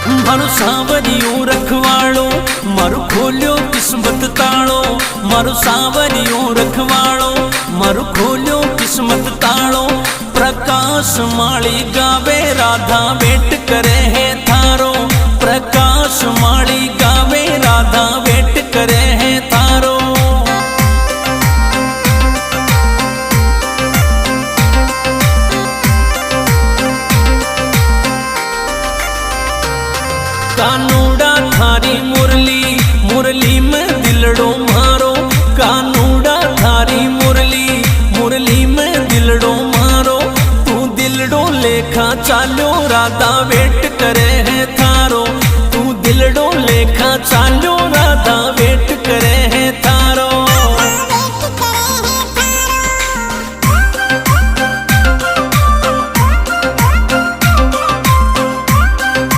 मारो सावरियो रखवाड़ो मारो खोलियो किस्मत ताड़ो। मारो सावरियो रखवाड़ो मारो खोलियो किस्मत ताड़ो। प्रकाश माली गावे राधा वेट करे है थारो। प्रकाश माली गावे राधा वेट करे है थारो। कानूड़ा थारी मुरली मुरली में दिलड़ो मारो। कानूड़ा थारी मुरली मुरली में दिलड़ो मारो। तू दिलड़ो लेखा चालो राधा वेट करे है थारो। तू दिलड़ो लेखा चालो